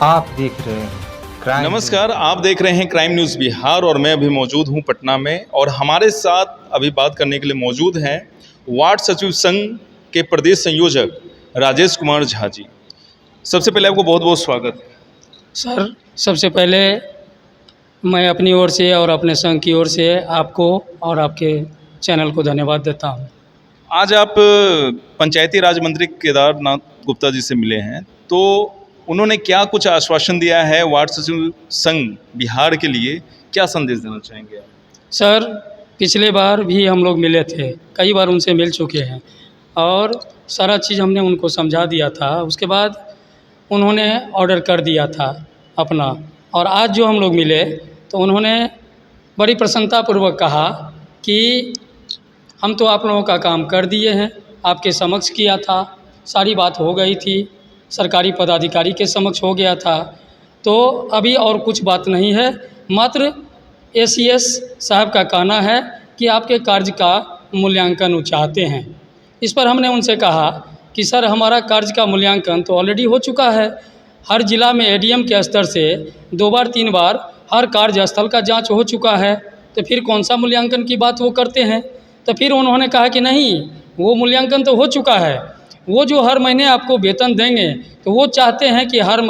आप देख रहे हैं क्राइम नमस्कार, आप देख रहे हैं क्राइम न्यूज़ बिहार और मैं अभी मौजूद हूं पटना में। और हमारे साथ अभी बात करने के लिए मौजूद हैं वार्ड सचिव संघ के प्रदेश संयोजक राजेश कुमार झा जी। सबसे पहले आपको बहुत बहुत स्वागत है। सर, सबसे पहले मैं अपनी ओर से और अपने संघ की ओर से आपको और आपके चैनल को धन्यवाद देता हूं। आज आप पंचायती राज मंत्री केदारनाथ गुप्ता जी से मिले हैं, तो उन्होंने क्या कुछ आश्वासन दिया है वार्ड सचिव संघ बिहार के लिए, क्या संदेश देना चाहेंगे आप? सर, पिछले बार भी हम लोग मिले थे, कई बार उनसे मिल चुके हैं और सारा चीज़ हमने उनको समझा दिया था। उसके बाद उन्होंने ऑर्डर कर दिया था अपना, और आज जो हम लोग मिले तो उन्होंने बड़ी प्रसन्नतापूर्वक कहा कि हम तो आप लोगों का काम कर दिए हैं, आपके समक्ष किया था, सारी बात हो गई थी, सरकारी पदाधिकारी के समक्ष हो गया था, तो अभी और कुछ बात नहीं है। मात्र एसीएस साहब का कहना है कि आपके कार्य का मूल्यांकन वो चाहते हैं। इस पर हमने उनसे कहा कि सर, हमारा कार्य का मूल्यांकन तो ऑलरेडी हो चुका है। हर जिला में एडीएम के स्तर से 2 बार 3 बार हर कार्यस्थल का जांच हो चुका है, तो फिर कौन सा मूल्यांकन की बात वो करते हैं। तो फिर उन्होंने कहा कि नहीं, वो मूल्यांकन तो हो चुका है, वो जो हर महीने आपको वेतन देंगे तो वो चाहते हैं कि हर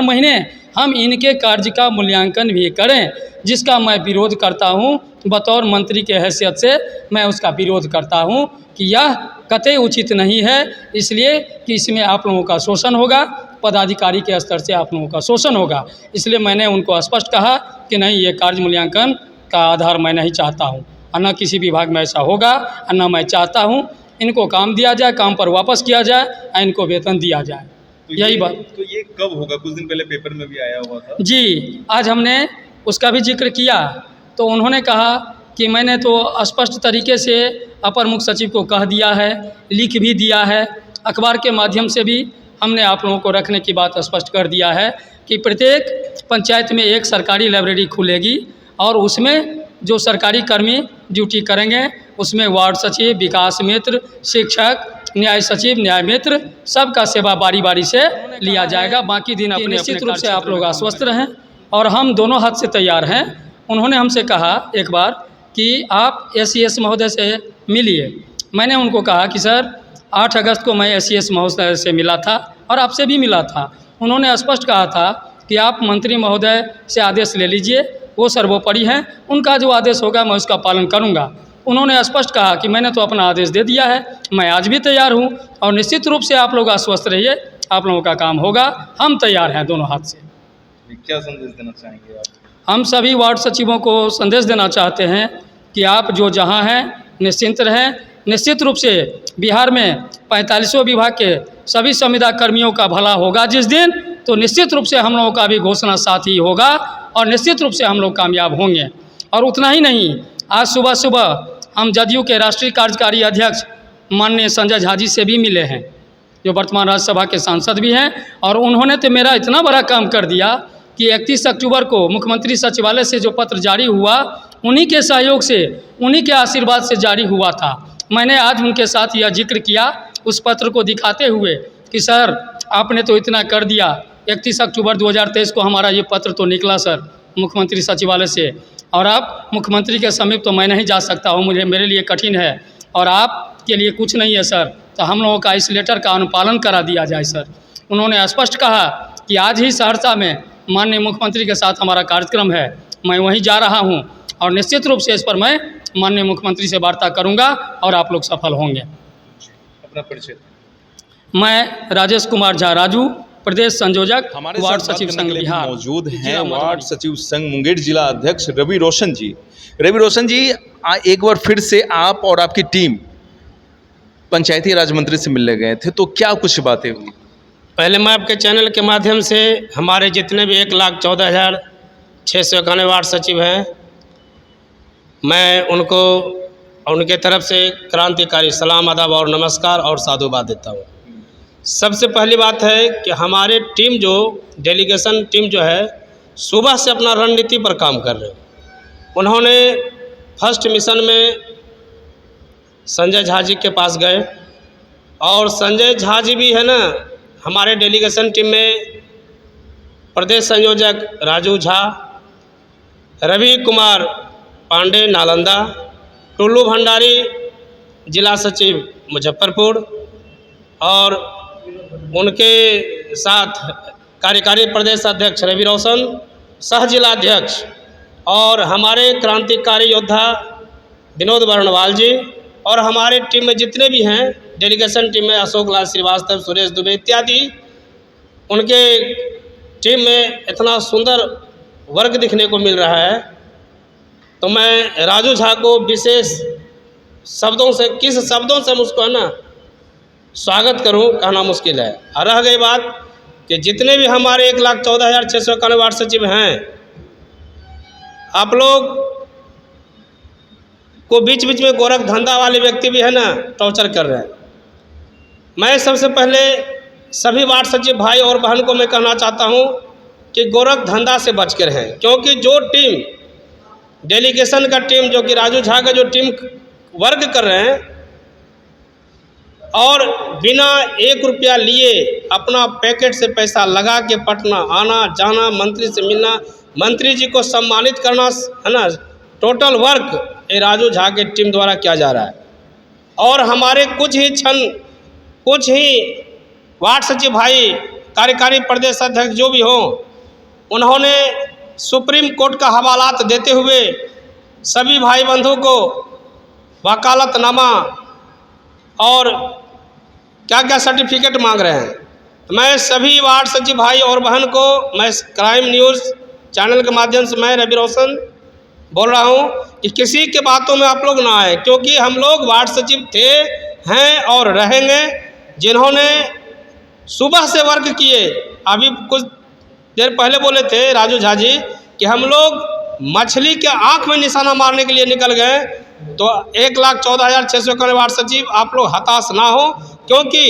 महीने हम इनके कार्य का मूल्यांकन भी करें, जिसका मैं विरोध करता हूं। बतौर मंत्री के हैसियत से मैं उसका विरोध करता हूं कि यह कतई उचित नहीं है, इसलिए कि इसमें आप लोगों का शोषण होगा, पदाधिकारी के स्तर से आप लोगों का शोषण होगा। इसलिए मैंने उनको स्पष्ट कहा कि नहीं, ये कार्य मूल्यांकन का आधार मैं नहीं चाहता हूँ, और न किसी विभाग में ऐसा होगा, और न मैं चाहता हूँ। इनको काम दिया जाए, काम पर वापस किया जाए और इनको वेतन दिया जाए। तो यही बात। तो ये कब होगा? कुछ दिन पहले पेपर में भी आया हुआ था जी, आज हमने उसका भी जिक्र किया, तो उन्होंने कहा कि मैंने तो स्पष्ट तरीके से अपर मुख्य सचिव को कह दिया है, लिख भी दिया है, अखबार के माध्यम से भी हमने आप लोगों को रखने की बात स्पष्ट कर दिया है कि प्रत्येक पंचायत में एक सरकारी लाइब्रेरी खुलेगी और उसमें जो सरकारी कर्मी ड्यूटी करेंगे उसमें वार्ड सचिव, विकास मित्र, शिक्षक, न्याय सचिव, न्याय मित्र, सबका सेवा बारी बारी से लिया जाएगा। बाकी दिन अपने निश्चित रूप से आप लोग आश्वस्त रहें और हम दोनों हाथ से तैयार हैं। उन्होंने हमसे कहा एक बार कि आप एसीएस महोदय से मिलिए। मैंने उनको कहा कि सर, 8 अगस्त को मैं एसीएस महोदय से मिला था और आपसे भी मिला था। उन्होंने स्पष्ट कहा था कि आप मंत्री महोदय से आदेश ले लीजिए, वो सर्वोपरि हैं, उनका जो आदेश होगा मैं उसका पालन करूंगा। उन्होंने स्पष्ट कहा कि मैंने तो अपना आदेश दे दिया है, मैं आज भी तैयार हूं और निश्चित रूप से आप लोग आश्वस्त रहिए, आप लोगों का काम होगा, हम तैयार हैं दोनों हाथ से। क्या संदेश देना चाहेंगे आप? हम सभी वार्ड सचिवों को संदेश देना चाहते हैं कि आप जो जहां हैं निश्चिंत रहें। निश्चित रूप से बिहार में 45वें विभाग के सभी संविदा कर्मियों का भला होगा जिस दिन, तो निश्चित रूप से हम लोगों का भी घोषणा साथ ही होगा और निश्चित रूप से हम लोग कामयाब होंगे। और उतना ही नहीं, आज सुबह सुबह हम जदयू के राष्ट्रीय कार्यकारी अध्यक्ष माननीय संजय झा जी से भी मिले हैं, जो वर्तमान राज्यसभा के सांसद भी हैं, और उन्होंने तो मेरा इतना बड़ा काम कर दिया कि 31 अक्टूबर को मुख्यमंत्री सचिवालय से जो पत्र जारी हुआ, उन्हीं के सहयोग से, उन्हीं के आशीर्वाद से जारी हुआ था। मैंने आज उनके साथ यह जिक्र किया उस पत्र को दिखाते हुए कि सर, आपने तो इतना कर दिया। 31 अक्टूबर 2023 को हमारा ये पत्र तो निकला सर मुख्यमंत्री सचिवालय से, और आप मुख्यमंत्री के समीप तो मैं नहीं जा सकता हूँ, मेरे लिए कठिन है, और आपके लिए कुछ नहीं है सर, तो हम लोगों का इस लेटर का अनुपालन करा दिया जाए सर। उन्होंने स्पष्ट कहा कि आज ही सहरसा में माननीय मुख्यमंत्री के साथ हमारा कार्यक्रम है, मैं वहीं जा रहा हूं और निश्चित रूप से इस पर मैं माननीय मुख्यमंत्री से वार्ता करूंगा और आप लोग सफल होंगे। अपना परिचय। मैं राजेश कुमार झा राजू, प्रदेश संयोजक हमारे वार्ड साथ सचिव संघ बिहार। मौजूद हैं वार्ड सचिव संघ मुंगेर जिला अध्यक्ष रवि रोशन जी। रवि रोशन जी, एक बार फिर से आप और आपकी टीम पंचायती राज मंत्री से मिलने गए थे, तो क्या कुछ बातें हुई? पहले मैं आपके चैनल के माध्यम से हमारे जितने भी 1,14,691 वार्ड सचिव हैं, मैं उनको उनके तरफ से क्रांतिकारी सलाम, अदब और नमस्कार और साधुवाद देता हूँ। सबसे पहली बात है कि हमारे टीम जो डेलीगेशन टीम जो है सुबह से अपना रणनीति पर काम कर रहे हैं। उन्होंने फर्स्ट मिशन में संजय झा जी के पास गए, और संजय झा जी भी है ना, हमारे डेलीगेशन टीम में प्रदेश संयोजक राजू झा, रवि कुमार पांडे नालंदा, टुल्लू भंडारी जिला सचिव मुजफ्फरपुर और उनके साथ कार्यकारी प्रदेश अध्यक्ष रवि रोशन, सह जिलाध्यक्ष और हमारे क्रांतिकारी योद्धा विनोद वर्णवाल जी और हमारे टीम में जितने भी हैं, डेलीगेशन टीम में अशोक लाल श्रीवास्तव, सुरेश दुबे इत्यादि, उनके टीम में इतना सुंदर वर्क दिखने को मिल रहा है। तो मैं राजू झा को विशेष शब्दों से, किस शब्दों से मुझको है ना स्वागत करूं कहना मुश्किल है। और रह गई बात कि जितने भी हमारे 1,14,691 वार्ड सचिव हैं, आप लोग को बीच बीच में गोरख धंधा वाले व्यक्ति भी है ना टॉर्चर कर रहे हैं। मैं सबसे पहले सभी वार्ड सचिव भाई और बहन को मैं कहना चाहता हूं कि गोरख धंधा से बच कर रहें, क्योंकि जो टीम डेलीगेशन का टीम जो कि राजू झा का जो टीम वर्क कर रहे हैं और बिना 1 रुपया लिए अपना पैकेट से पैसा लगा के पटना आना जाना, मंत्री से मिलना, मंत्री जी को सम्मानित करना, है ना, टोटल वर्क ये राजू झा के टीम द्वारा किया जा रहा है। और हमारे कुछ ही वार्ड सचिव भाई, कार्यकारी प्रदेश अध्यक्ष जो भी हों, उन्होंने सुप्रीम कोर्ट का हवालात देते हुए सभी भाई बंधु को वकालतनामा और क्या क्या सर्टिफिकेट मांग रहे हैं। तो मैं सभी वार्ड सचिव भाई और बहन को, मैं क्राइम न्यूज़ चैनल के माध्यम से मैं रवि रोशन बोल रहा हूं कि किसी के बातों में आप लोग ना आए, क्योंकि हम लोग वार्ड सचिव थे, हैं और रहेंगे, जिन्होंने सुबह से वर्क किए। अभी कुछ देर पहले बोले थे राजू झा जी कि हम लोग मछली के आंख में निशाना मारने के लिए निकल गए। तो 1,14,691 वार्ड सचिव आप लोग हताश ना हो, क्योंकि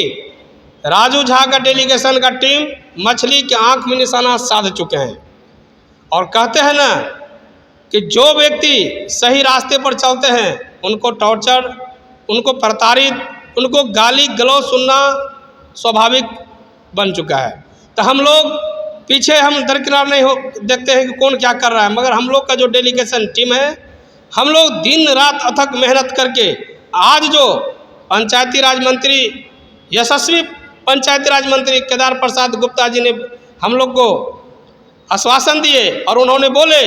राजू झा का डेलीगेशन का टीम मछली के आंख में निशाना साध चुके हैं। और कहते हैं ना कि जो व्यक्ति सही रास्ते पर चलते हैं उनको टॉर्चर, उनको प्रताड़ित, उनको गाली गलौज सुनना स्वाभाविक बन चुका है। तो हम लोग पीछे हम दरकिनार नहीं हो देखते हैं कि कौन क्या कर रहा है, मगर हम लोग का जो डेलीगेशन टीम है, हम लोग दिन रात अथक मेहनत करके आज जो पंचायती राज मंत्री, यशस्वी पंचायती राज मंत्री केदार प्रसाद गुप्ता जी ने हम लोग को आश्वासन दिए और उन्होंने बोले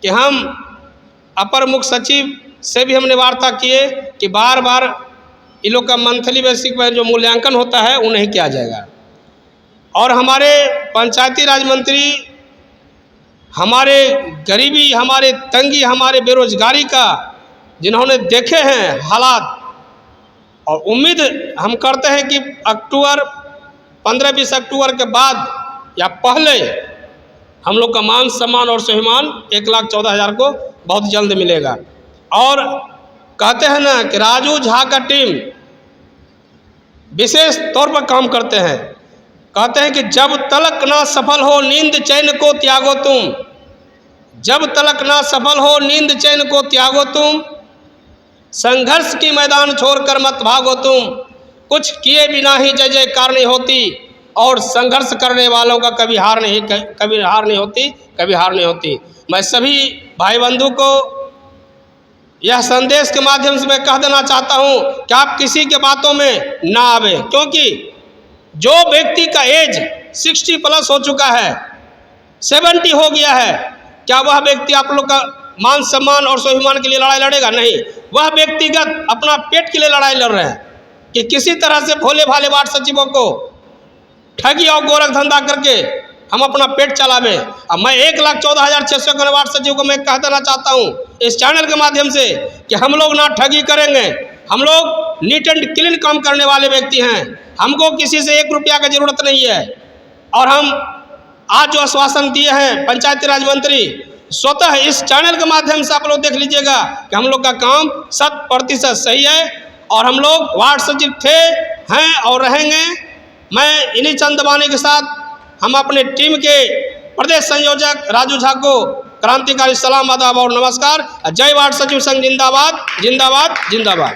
कि हम अपर मुख्य सचिव से भी हमने वार्ता किए कि बार बार इन लोग का मंथली बेसिक पर जो मूल्यांकन होता है वो नहीं किया जाएगा। और हमारे पंचायती राज मंत्री हमारे गरीबी, हमारे तंगी, हमारे बेरोजगारी का जिन्होंने देखे हैं हालात, और उम्मीद हम करते हैं कि अक्टूबर 15-20 अक्टूबर के बाद या पहले हम लोग का मान सम्मान और स्वाभिमान 1,14,000 को बहुत जल्द मिलेगा। और कहते हैं ना कि राजू झा का टीम विशेष तौर पर काम करते हैं। कहते हैं कि जब तलक ना सफल हो नींद चैन को त्यागो तुम, जब तलक ना सफल हो नींद चैन को त्यागो तुम, संघर्ष की मैदान छोड़कर मत भागो तुम, कुछ किए बिना ही जय जयकार नहीं होती, और संघर्ष करने वालों का कभी हार नहीं होती। मैं सभी भाई बंधु को यह संदेश के माध्यम से मैं कह देना चाहता हूं कि आप किसी के बातों में ना आवे, क्योंकि जो व्यक्ति का एज 60+ हो चुका है, 70 हो गया है, क्या वह व्यक्ति आप लोग का मान सम्मान और स्वाभिमान के लिए लड़ाई लड़ेगा? नहीं। वह व्यक्तिगत अपना पेट के लिए लड़ाई लड़ रहे हैं कि किसी तरह से भोले भाले वार्ड सचिवों को ठगी और गोरख धंधा करके हम अपना पेट चलावे। अब मैं 1,14,691 वार्ड सचिव को मैं कह देना चाहता हूँ इस चैनल के माध्यम से कि हम लोग ना ठगी करेंगे, हम लोग नीट एंड क्लीन काम करने वाले व्यक्ति हैं, हमको किसी से 1 रुपया की जरूरत नहीं है। और हम आज जो आश्वासन दिए हैं पंचायती राज मंत्री, स्वतः इस चैनल के माध्यम से आप लोग देख लीजिएगा कि हम लोग का काम 100% सही है और हम लोग वार्ड सचिव थे, हैं और रहेंगे। मैं इन्हीं चंद वाणी के साथ हम अपने टीम के प्रदेश संयोजक राजू झा को क्रांतिकारी सलाम, आदाब और नमस्कार। जय वार्ड सचिव संघ जिंदाबाद, जिंदाबाद, जिंदाबाद।